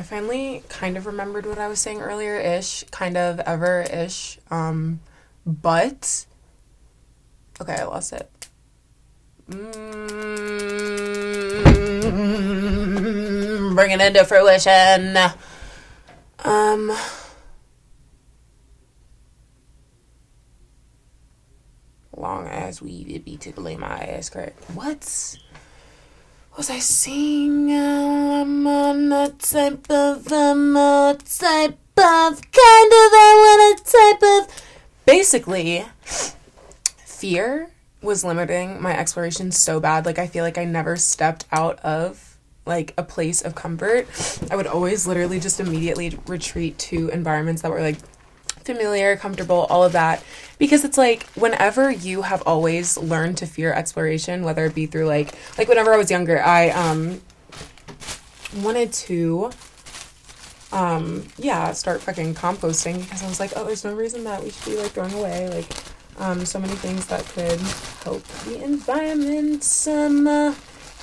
I finally kind of remembered what I was saying earlier-ish, kind of ever-ish. But okay, I lost it. Bring it into fruition. Long as we be tickling my ass crack. What was I saying? I'm on a type of basically, fear was limiting my exploration so bad. Like, I feel like I never stepped out of, like, a place of comfort. I would always literally just immediately retreat to environments that were, like, familiar, comfortable, all of that. Because it's, like, whenever you have always learned to fear exploration, whether it be through, like whenever I was younger, I, wanted to, start fucking composting because I was like, oh, there's no reason that we should be, like, throwing away, like, so many things that could help the environment.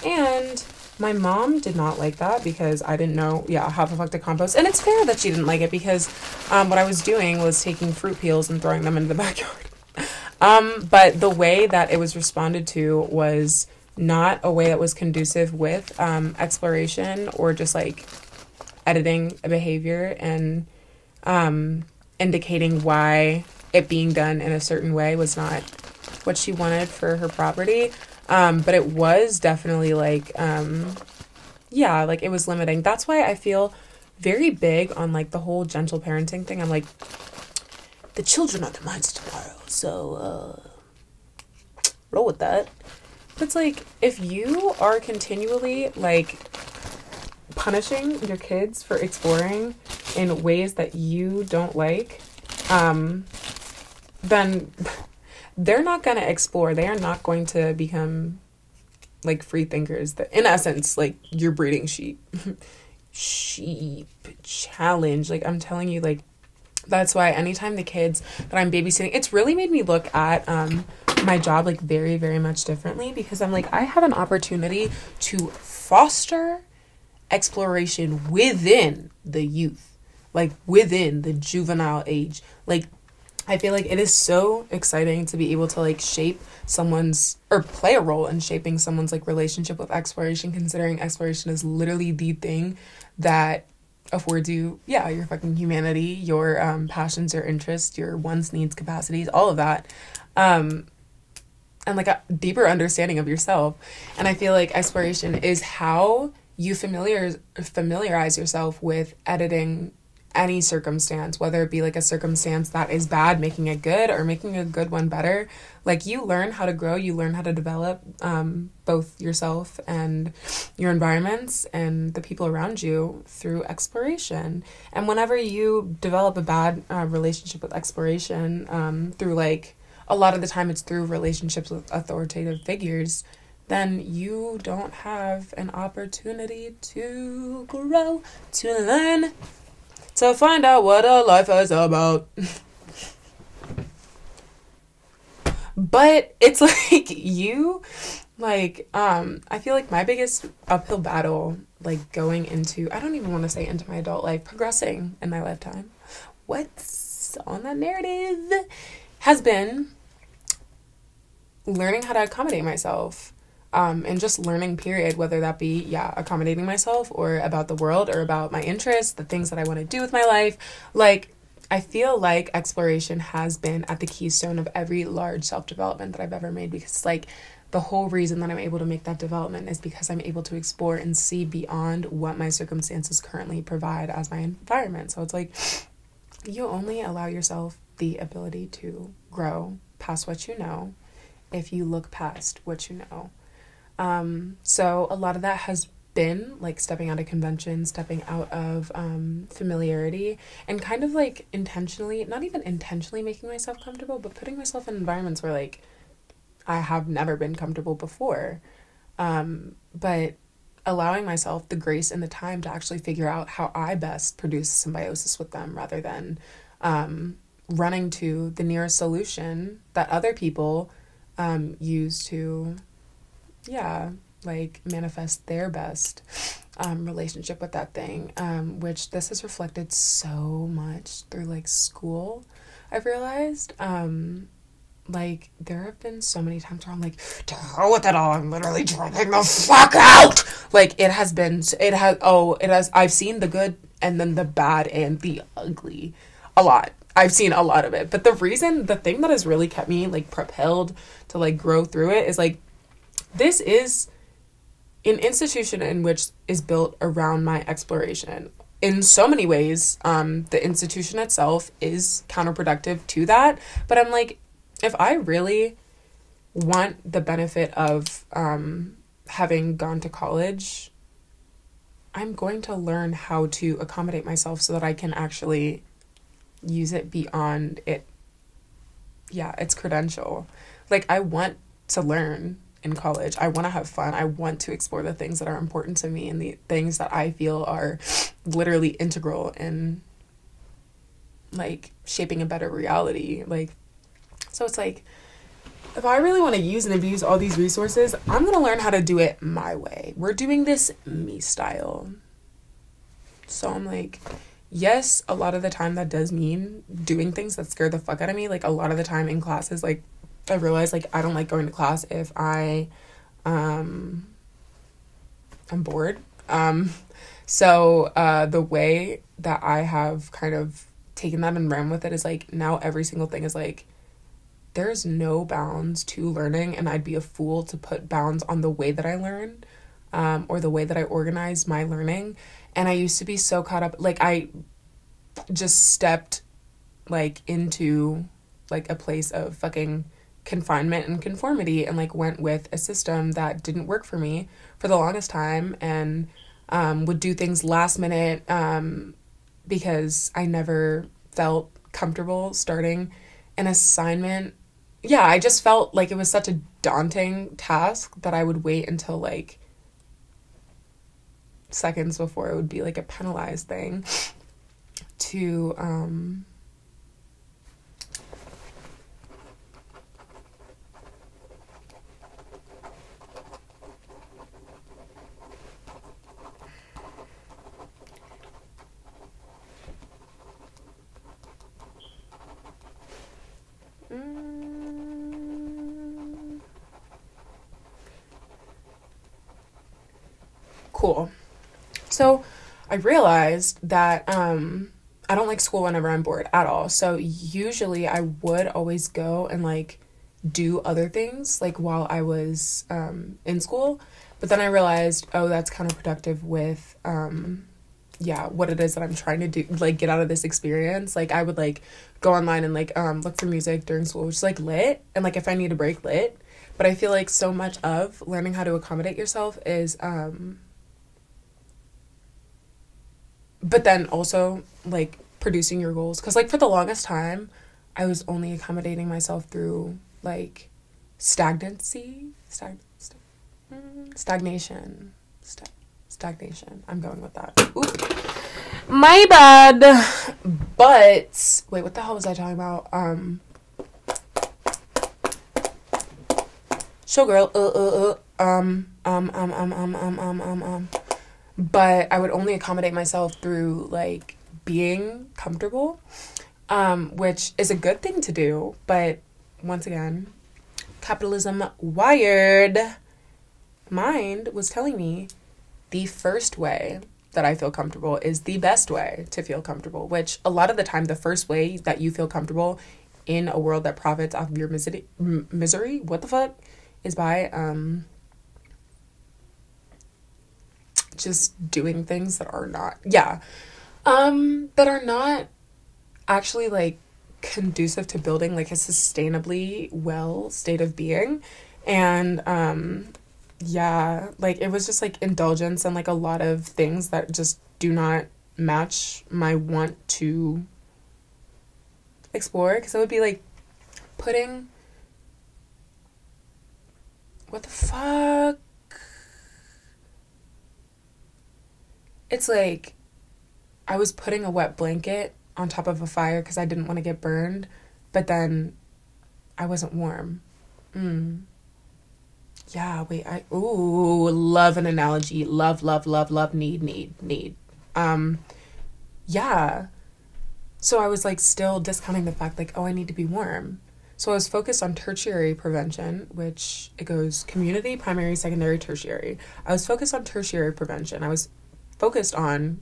And my mom did not like that because I didn't know, how the fuck to compost. And it's fair that she didn't like it because what I was doing was taking fruit peels and throwing them into the backyard. But the way that it was responded to was not a way that was conducive with exploration or just, like, editing a behavior and indicating why it being done in a certain way was not what she wanted for her property. But it was definitely, like, it was limiting. That's why I feel very big on, like, the whole gentle parenting thing. I'm like, the children are the minds of tomorrow, so, roll with that. But it's like, if you are continually, like, punishing your kids for exploring in ways that you don't like, then they're not going to explore. They are not going to become, like, free thinkers. In essence, like, you're breeding sheep. Sheep challenge. Like, I'm telling you, like, that's why anytime the kids that I'm babysitting, it's really made me look at my job, like, very, very much differently because I'm like, I have an opportunity to foster exploration within the youth, like, within the juvenile age. Like, I feel like it is so exciting to be able to, like, shape someone's, or play a role in shaping someone's, like, relationship with exploration, considering exploration is literally the thing that affords you, your fucking humanity, your passions, your interests, your wants, needs, capacities, all of that. And, like, a deeper understanding of yourself. And I feel like exploration is how you familiarize yourself with editing any circumstance, whether it be, like, a circumstance that is bad, making it good, or making a good one better. Like, you learn how to grow, you learn how to develop both yourself and your environments and the people around you through exploration. And whenever you develop a bad relationship with exploration through, like, a lot of the time it's through relationships with authoritative figures, then you don't have an opportunity to grow, to learn, to find out what a life is about. But it's like I feel like my biggest uphill battle, like, going into, I don't even want to say into my adult life, progressing in my lifetime, what's on that narrative, has been learning how to accommodate myself. And just learning, period, whether that be, accommodating myself or about the world or about my interests, the things that I want to do with my life. Like, I feel like exploration has been at the keystone of every large self-development that I've ever made because, like, the whole reason that I'm able to make that development is because I'm able to explore and see beyond what my circumstances currently provide as my environment. So it's like, you only allow yourself the ability to grow past what you know if you look past what you know. So a lot of that has been, like, stepping out of convention, stepping out of familiarity, and kind of, like, intentionally, not even intentionally making myself comfortable, but putting myself in environments where, like, I have never been comfortable before. But allowing myself the grace and the time to actually figure out how I best produce symbiosis with them rather than running to the nearest solution that other people use to, like, manifest their best. relationship with that thing, which this has reflected so much through like school. I've realized, like, there have been so many times where I'm like, to hell with it all, I'm literally dropping the fuck out. Like, I've seen the good and then the bad and the ugly a lot. I've seen a lot of it. But the thing that has really kept me, like, propelled to, like, grow through it is, like, this is an institution in which is built around my exploration. In so many ways, the institution itself is counterproductive to that. But I'm like, if I really want the benefit of having gone to college, I'm going to learn how to accommodate myself so that I can actually use it beyond it. Yeah, its credential. Like, I want to learn in college. I want to have fun. I want to explore the things that are important to me and the things that I feel are literally integral in, like, shaping a better reality. Like, so it's like, if I really want to use and abuse all these resources, I'm going to learn how to do it my way. We're doing this me style. So I'm like, yes, a lot of the time that does mean doing things that scare the fuck out of me. Like, a lot of the time in classes, like, I realize, like, I don't like going to class if I'm bored. So the way that I have kind of taken that and ran with it is, like, now every single thing is, like, there's no bounds to learning, and I'd be a fool to put bounds on the way that I learn, or the way that I organize my learning. And I used to be so caught up, like, I just stepped, like, into, like, a place of fucking confinement and conformity, and, like, went with a system that didn't work for me for the longest time, and would do things last minute, because I never felt comfortable starting an assignment. Yeah, I just felt like it was such a daunting task that I would wait until, like, seconds before it would be, like, a penalized thing to cool. So I realized that I don't like school whenever I'm bored at all. So usually I would always go and, like, do other things, like, while I was in school. But then I realized, oh, that's counterproductive with what it is that I'm trying to do, like, get out of this experience. Like, I would, like, go online and, like, look for music during school, which is, like, lit, and, like, if I need a break, lit. But I feel like so much of learning how to accommodate yourself is but then also, like, producing your goals. Because, like, for the longest time, I was only accommodating myself through, like, stagnation. Stagnation. I'm going with that. Oop. My bad. But, wait, what the hell was I talking about? Showgirl. But I would only accommodate myself through, like, being comfortable, which is a good thing to do. But once again, capitalism wired mind was telling me the first way that I feel comfortable is the best way to feel comfortable, which a lot of the time, the first way that you feel comfortable in a world that profits off of your misery, what the fuck, is by just doing things that are not actually, like, conducive to building, like, a sustainably well state of being. And like, it was just, like, indulgence and, like, a lot of things that just do not match my want to explore, because it would be, like, putting, what the fuck? It's like I was putting a wet blanket on top of a fire because I didn't want to get burned, but then I wasn't warm. Yeah, wait, love an analogy. Love, love, love, love, need. Yeah. So I was like still discounting the fact like, oh, I need to be warm. So I was focused on tertiary prevention, which it goes community, primary, secondary, tertiary. I was focused on tertiary prevention. I was focused on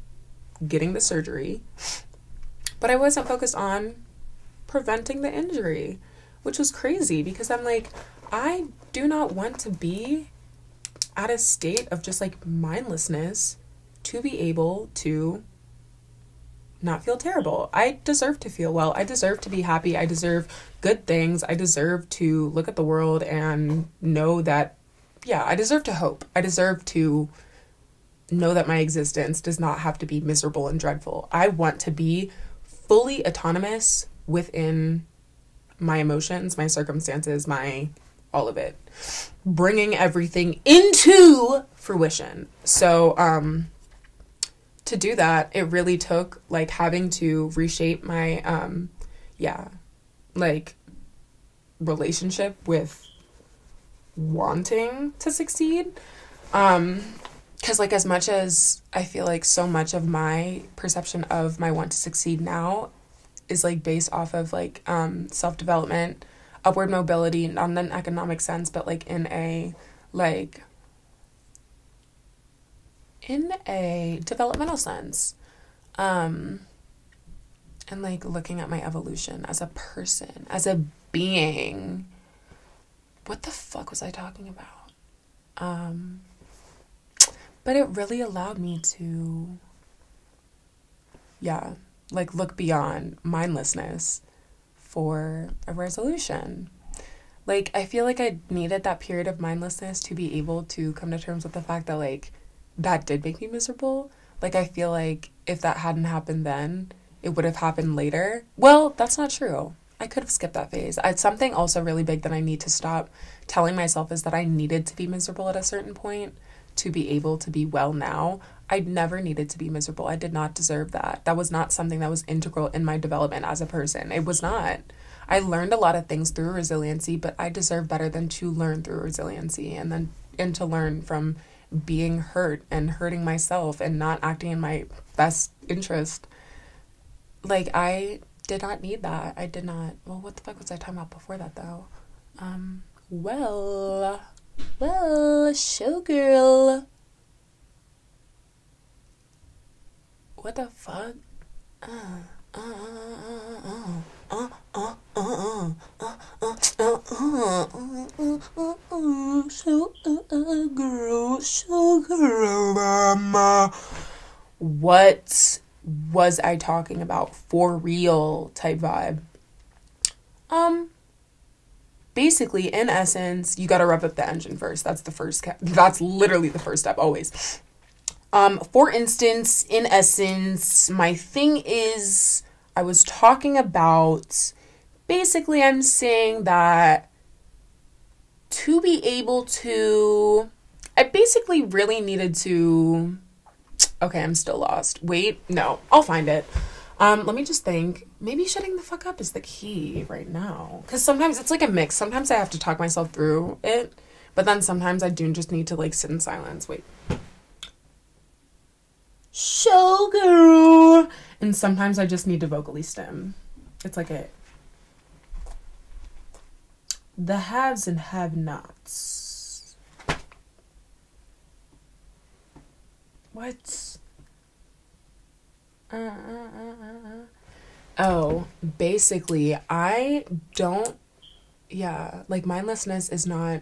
getting the surgery, but I wasn't focused on preventing the injury, which was crazy because I'm like, I do not want to be at a state of just like mindlessness to be able to not feel terrible. I deserve to feel well. I deserve to be happy. I deserve good things. I deserve to look at the world and know that, yeah, I deserve to hope. I deserve to know that my existence does not have to be miserable and dreadful. I want to be fully autonomous within my emotions, my circumstances, my all of it. Bringing everything into fruition. So, to do that, it really took like having to reshape my like relationship with wanting to succeed. Because like as much as I feel like so much of my perception of my want to succeed now is like based off of like self-development, upward mobility, not in an economic sense, but like in a developmental sense, and like looking at my evolution as a person, as a being. What the fuck was I talking about? But it really allowed me to like look beyond mindlessness for a resolution. Like I feel like I needed that period of mindlessness to be able to come to terms with the fact that like that did make me miserable. Like, I feel like if that hadn't happened then, it would have happened later. Well, that's not true. I could have skipped that phase. It's something also really big that I need to stop telling myself is that I needed to be miserable at a certain point to be able to be well now. I never needed to be miserable. I did not deserve that. That was not something that was integral in my development as a person. It was not. I learned a lot of things through resiliency, but I deserve better than to learn through resiliency and to learn from being hurt and hurting myself and not acting in my best interest. Like, I did not need that. I did not. Well, what the fuck was I talking about before that, though? Well, showgirl. What the fuck? What was I talking about? For real type vibe. Basically, in essence, you gotta rev up the engine first. That's the first that's literally the first step, always. For instance, in essence, my thing is, I was talking about, basically I'm saying that to be able to, I basically really needed to, okay, I'm still lost. Wait, no, I'll find it. Let me just think. Maybe shutting the fuck up is the key right now. Because sometimes it's like a mix. Sometimes I have to talk myself through it. But then sometimes I do just need to like sit in silence. Wait. Showgirl. And sometimes I just need to vocally stem. It's like the haves and have-nots. What? Oh, basically, I don't, like mindlessness is not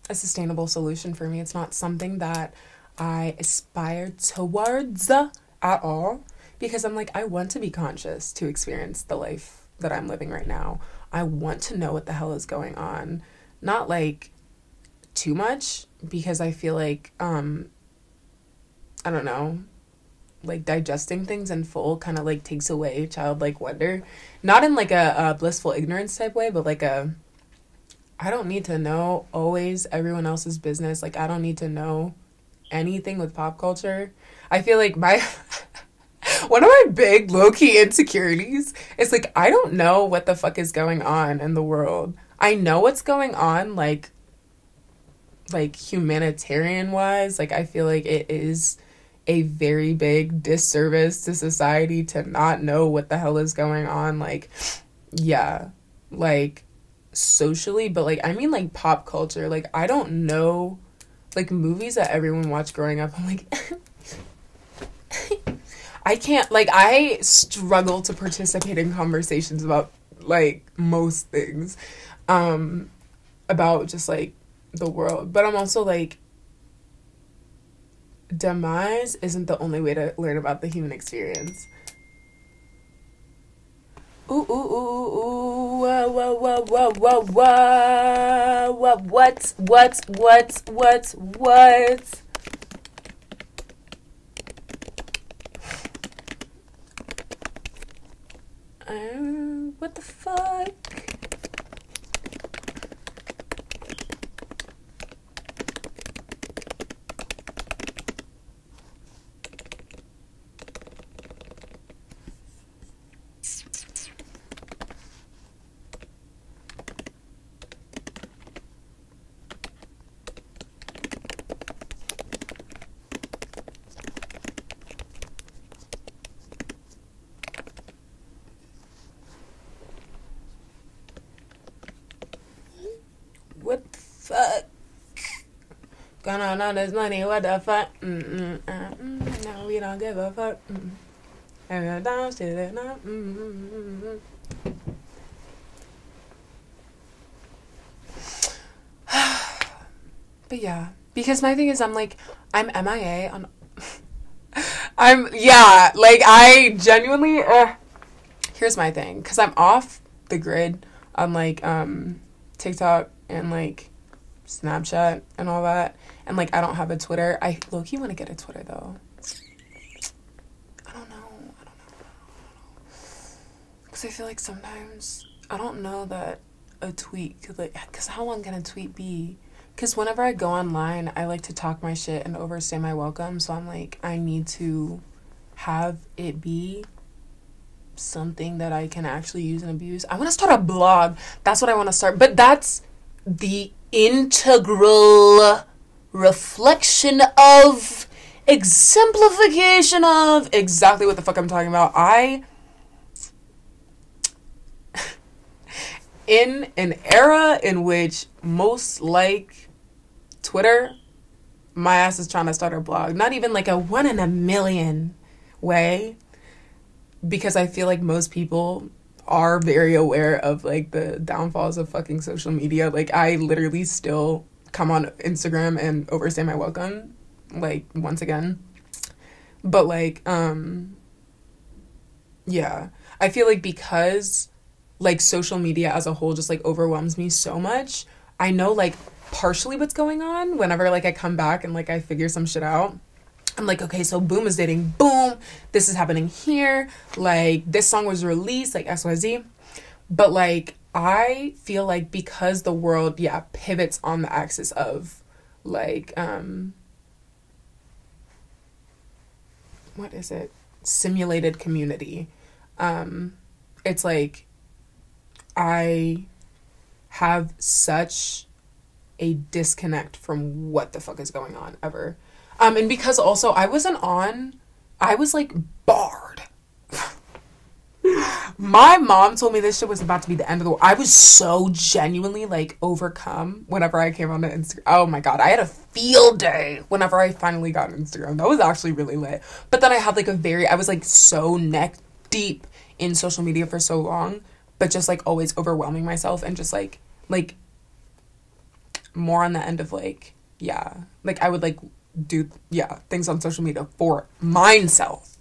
a sustainable solution for me. It's not something that I aspire towards at all, because I'm like, I want to be conscious to experience the life that I'm living right now. I want to know what the hell is going on. Not like too much, because I feel like, I don't know, like digesting things in full kind of like takes away childlike wonder. Not in like a blissful ignorance type way, but like I don't need to know always everyone else's business. Like, I don't need to know anything with pop culture. I feel like my one of my big low-key insecurities is like, I don't know what the fuck is going on in the world. I know what's going on like like humanitarian wise, like I feel like it is a very big disservice to society to not know what the hell is going on. Like, yeah, like socially, but like I mean like pop culture. Like I don't know, like movies that everyone watched growing up. I'm like I can't, like I struggle to participate in conversations about like most things about just like the world. But I'm also like, demise isn't the only way to learn about the human experience. Ooh, ooh, ooh, ooh, whoa, whoa, whoa, whoa, whoa, whoa, what? What the fuck? What the fuck? Gonna on all this money, what the fuck? No, we don't give a fuck. And we're down to it now. But yeah, because my thing is, I'm MIA on. I genuinely. Here's my thing, because I'm off the grid on like TikTok and like Snapchat and all that, and like I don't have a Twitter. I low-key want to get a Twitter though. I don't know because I feel like sometimes I don't know that a tweet could like, because how long can a tweet be? Because whenever I go online, I like to talk my shit and overstay my welcome, so I'm like, I need to have it be something that I can actually use and abuse. I want to start a blog. That's what I want to start. But that's the integral reflection of exemplification of exactly what the fuck I'm talking about. In an era in which most like Twitter, my ass is trying to start a blog. Not even like a 1 in a million way, because I feel like most people are very aware of like the downfalls of fucking social media. Like I literally still come on Instagram and overstay my welcome, like once again. But like yeah, I feel like because like social media as a whole just like overwhelms me so much, I know like partially what's going on whenever like I come back and like I figure some shit out. I'm like, okay, so Boom is dating Boom. This is happening here. Like, this song was released, like, XYZ. But, like, I feel like because the world, pivots on the axis of, like, what is it? Simulated community. It's like, I have such a disconnect from what the fuck is going on ever. And because also I was like barred. My mom told me this shit was about to be the end of the world. I was so genuinely like overcome whenever I came onto Instagram. Oh my God, I had a field day whenever I finally got on Instagram. That was actually really lit. But then I had like I was like so neck deep in social media for so long, but just like always overwhelming myself and just like more on the end of like, like I would like do things on social media for myself,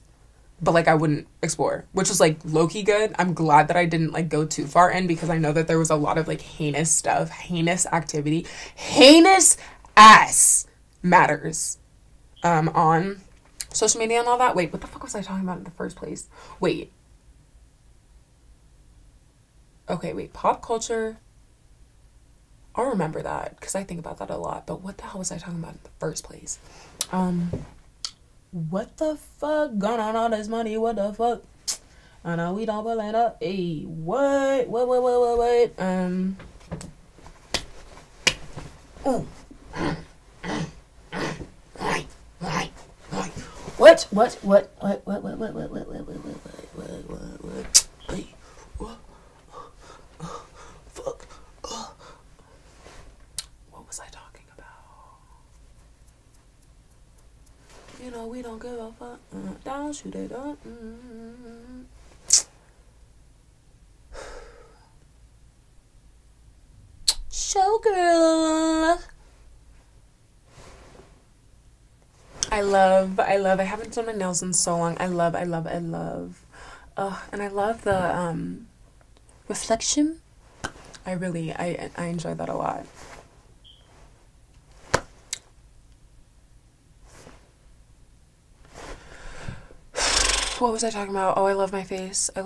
but like I wouldn't explore, which was like low-key good. I'm glad that I didn't like go too far in, because I know that there was a lot of like heinous stuff, heinous activity, heinous ass matters on social media and all that. Wait, what the fuck was I talking about in the first place? Pop culture, I'll remember that because I think about that a lot. But what the hell was I talking about in the first place? What the fuck? Gone on all this money, what the fuck? I know we don't believe up. Hey, what? Ooh. What? Fuck. What was I talking about? You know, we don't give a fuck. Don't shoot it up. Showgirl. I haven't done my nails in so long. I love. And I love the reflection. I enjoy that a lot. What was I talking about? Oh, I love my face. I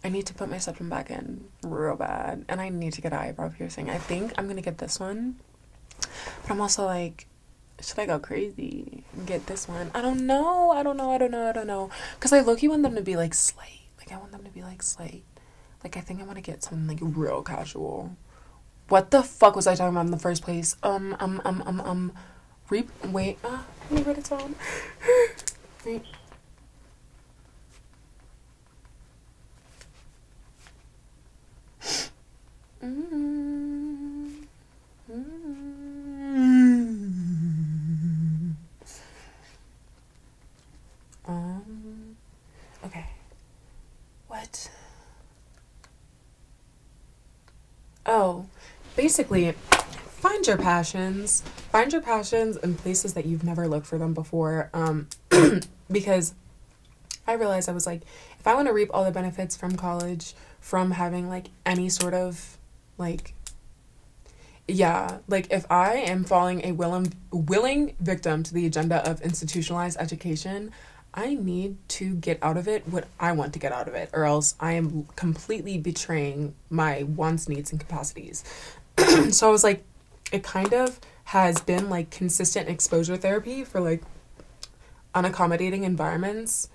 need to put my septum back in real bad. And I need to get an eyebrow piercing. I think I'm going to get this one. But I'm also like, should I go crazy and get this one? I don't know. Because I low-key want them to be like Slate. Like, I want them to be like Slate. Like, I think I want to get something like real casual. What the fuck was I talking about in the first place? Wait. Let me write it down. Wait. Okay. What? Oh, basically, find your passions in places that you've never looked for them before. Because I realized I was like, if I want to reap all the benefits from college, from having like any sort of like, yeah, like if I am falling a willing victim to the agenda of institutionalized education, I need to get out of it what I want to get out of it, or else I am completely betraying my wants, needs, and capacities. So I was like, it kind of has been like consistent exposure therapy for like unaccommodating environments.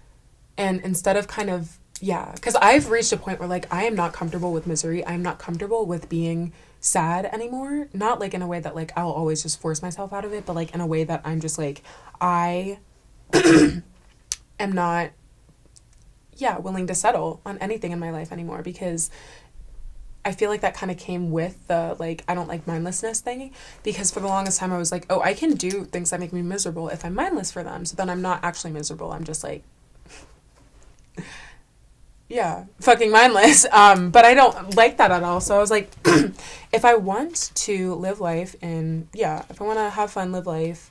And instead of kind of, yeah, because I've reached a point where like I am not comfortable with misery. I'm not comfortable with being sad anymore. Not like in a way that like I'll always just force myself out of it, but like in a way that I'm just like, I am not, willing to settle on anything in my life anymore, because I feel like that kind of came with the like I don't like mindlessness thing, because for the longest time I was like, oh, I can do things that make me miserable if I'm mindless for them, so then I'm not actually miserable. I'm just like fucking mindless. But I don't like that at all. So I was like, if I want to live life and if I want to have fun, live life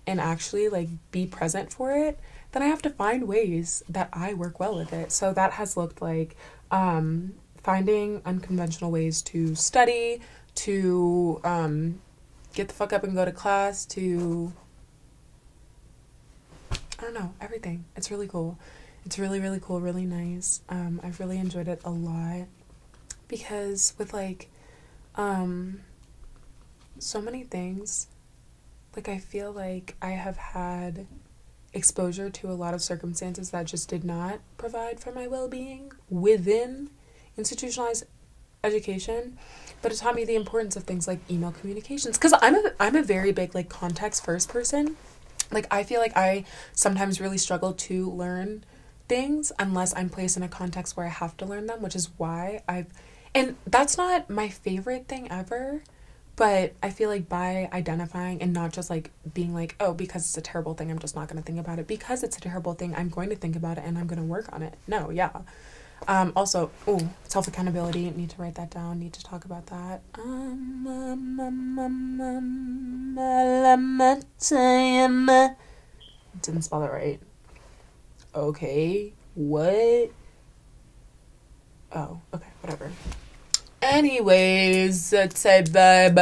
and actually like be present for it, then I have to find ways that I work well with it. So that has looked like finding unconventional ways to study, to get the fuck up and go to class, to I don't know, everything. It's really cool. It's really, really cool, really nice. I've really enjoyed it a lot, because with like so many things, like I feel like I have had exposure to a lot of circumstances that just did not provide for my well-being within institutionalized education, but it taught me the importance of things like email communications, because I'm a very big like context first person. Like I feel like I sometimes really struggle to learn things unless I'm placed in a context where I have to learn them, which is why and that's not my favorite thing ever, but I feel like by identifying and not just like being like, oh, because it's a terrible thing, I'm just not going to think about it. Because it's a terrible thing, I'm going to think about it and I'm going to work on it. No, yeah. Also, self-accountability, need to write that down, need to talk about that. Didn't spell it right. Okay, what? Oh, okay, whatever. Anyways, let's say babe.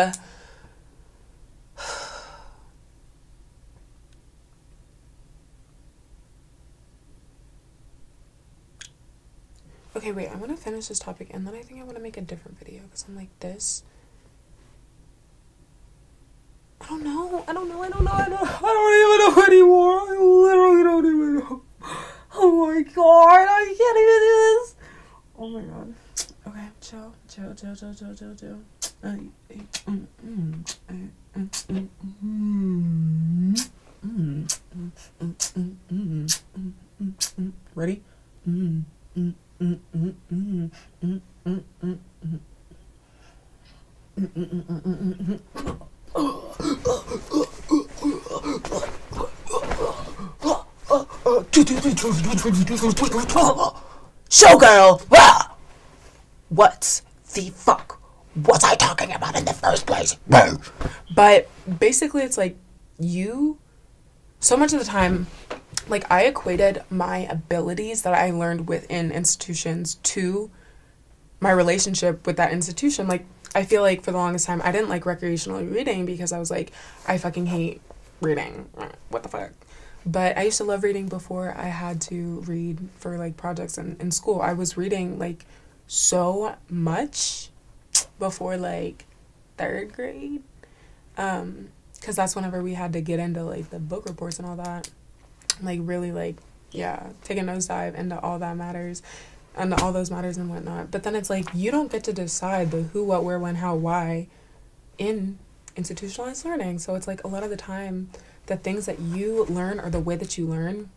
Okay, wait, I want to finish this topic and then I think I want to make a different video, because I'm like this. I don't even know anymore. I literally don't even know. Oh my god, I can't even do this. Oh my god. Okay, chill. Ready? Showgirl! What the fuck was I talking about in the first place? But basically, it's like so much of the time, like, I equated my abilities that I learned within institutions to my relationship with that institution. Like, I feel like for the longest time, I didn't like recreational reading because I was like, I fucking hate reading. What the fuck? But I used to love reading before I had to read for, like, projects in school. I was reading, like, so much before, like, 3rd grade. Because that's whenever we had to get into, like, the book reports and all that. Like, really, like, yeah, take a nosedive into all that matters. And all those matters and whatnot. But then it's like, you don't get to decide the who, what, where, when, how, why in institutionalized learning. So it's like, a lot of the time, the things that you learn or the way that you learn,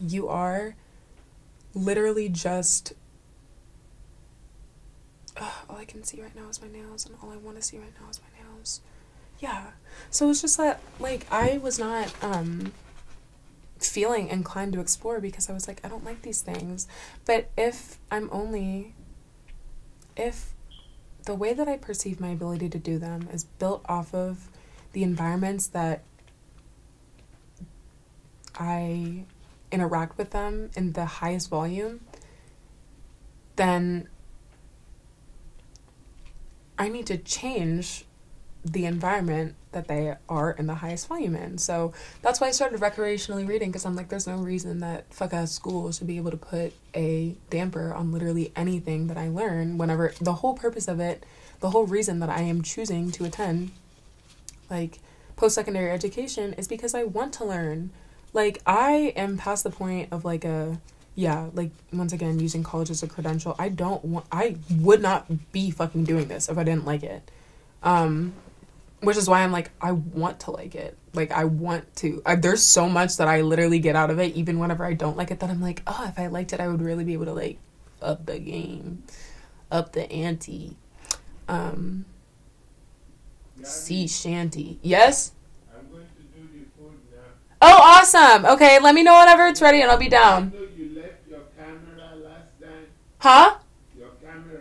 you are literally just, all I can see right now is my nails, and all I want to see right now is my nails. Yeah. So it's just that, like, I was not feeling inclined to explore because I was like, I don't like these things. But if the way that I perceive my ability to do them is built off of the environments that I interact with them in the highest volume, then I need to change the environment that they are in the highest volume in. So that's why I started recreationally reading, because I'm like, there's no reason that fuck-ass school should be able to put a damper on literally anything that I learn, whenever the whole purpose of it, the whole reason that I am choosing to attend, like, post-secondary education is because I want to learn. Like, I am past the point of, like, once again, using college as a credential. I would not be fucking doing this if I didn't like it. Which is why I'm like, I want to like it. Like, I want to. There's so much that I literally get out of it, even whenever I don't like it, that I'm like, oh, if I liked it, I would really be able to, like, up the game, up the ante. Sea shanty. Yes? I'm going to do the food now. Oh, awesome. Okay, let me know whenever it's ready and I'll be down. You know you left your camera last time? Huh? Your camera.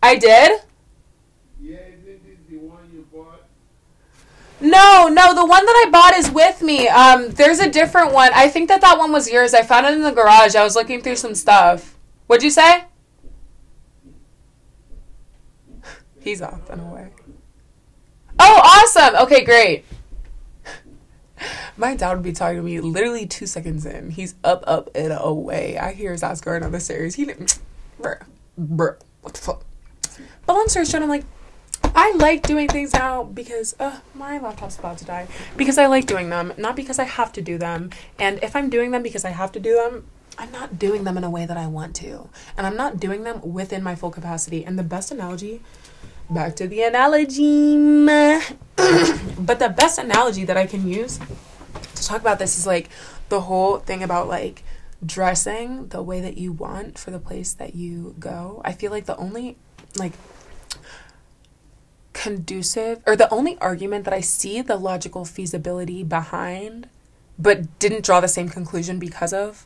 I did? Yeah, isn't this the one you bought? No, the one that I bought is with me. There's a different one. I think that one was yours. I found it in the garage. I was looking through some stuff. What'd you say? He's off and away. Oh, awesome. Okay, great. My dad would be talking to me literally 2 seconds in. He's up, and away. I hear his ass going on the stairs. He didn't, bruh, what the fuck? But long story short, I'm like, I like doing things now because, my laptop's about to die. Because I like doing them, not because I have to do them. And if I'm doing them because I have to do them, I'm not doing them in a way that I want to. And I'm not doing them within my full capacity. And the best analogy, back to the analogy, but the best analogy that I can use to talk about this is, like, the whole thing about, like, dressing the way that you want for the place that you go. I feel like the only, like, conducive, or the only argument that I see the logical feasibility behind, but didn't draw the same conclusion because of,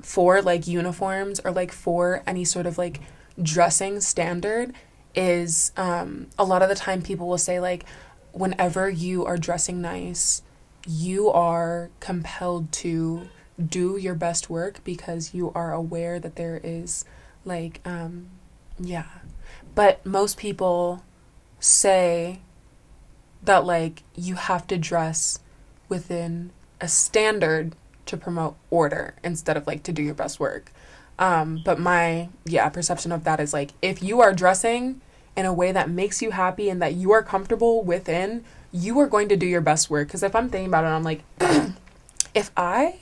for, like, uniforms or, like, for any sort of, like, dressing standard is, a lot of the time people will say, like, whenever you are dressing nice, you are compelled to do your best work because you are aware that there is, like, but most people say that, like, you have to dress within a standard to promote order instead of, like, to do your best work. But my, perception of that is, like, if you are dressing in a way that makes you happy and that you are comfortable within, you are going to do your best work. Because if I'm thinking about it, I'm like, if I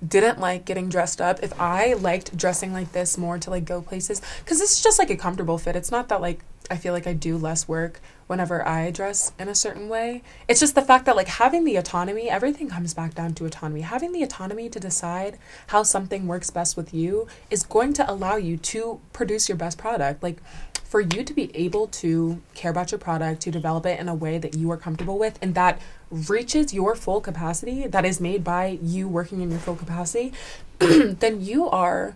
didn't like getting dressed up, if I liked dressing like this more to like go places, because this is just like a comfortable fit. It's not that like I feel like I do less work whenever I dress in a certain way. It's just the fact that like having the autonomy, everything comes back down to autonomy. Having the autonomy to decide how something works best with you is going to allow you to produce your best product. Like for you to be able to care about your product, to develop it in a way that you are comfortable with and that reaches your full capacity, that is made by you working in your full capacity, then you are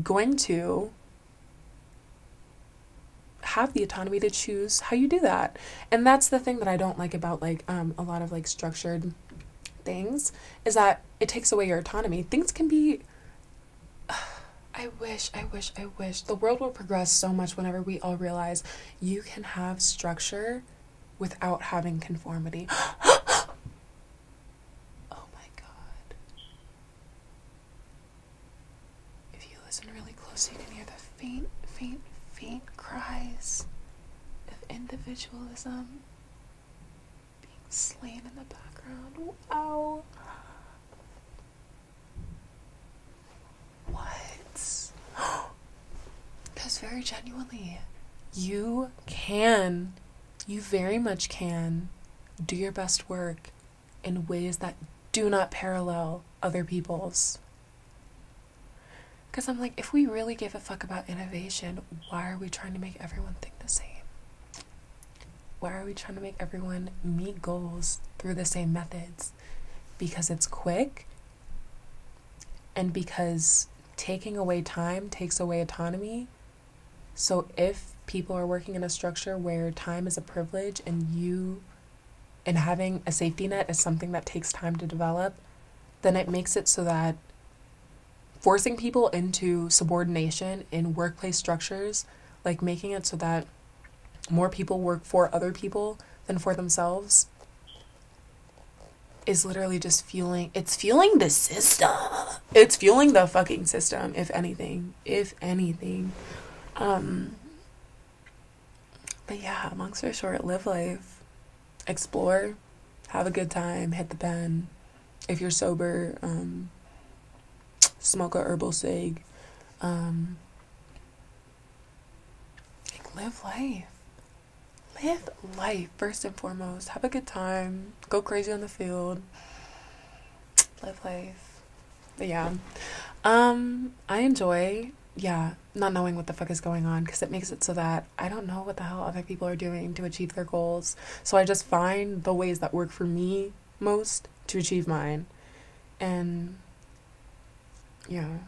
going to have the autonomy to choose how you do that. And that's the thing that I don't like about like a lot of like structured things, is that it takes away your autonomy. Things can be I wish the world will progress so much whenever we all realize you can have structure without having conformity. Oh my God. If you listen really close, you can hear the faint cries of individualism being slain in the background. Wow. What? Because very genuinely, you very much can do your best work in ways that do not parallel other people's. Because I'm like, if we really give a fuck about innovation, why are we trying to make everyone think the same? Why are we trying to make everyone meet goals through the same methods? Because it's quick, and because taking away time takes away autonomy. So if people are working in a structure where time is a privilege and having a safety net is something that takes time to develop, then it makes it so that forcing people into subordination in workplace structures, like making it so that more people work for other people than for themselves, is literally just fueling the system. It's fueling the fucking system, if anything. But yeah, long story short, live life, explore, have a good time, hit the pen. If you're sober, smoke a herbal cig. Live life. Live life, first and foremost. Have a good time. Go crazy on the field. Live life. But yeah. I enjoy, not knowing what the fuck is going on, because it makes it so that I don't know what the hell other people are doing to achieve their goals. So I just find the ways that work for me most to achieve mine. And yeah.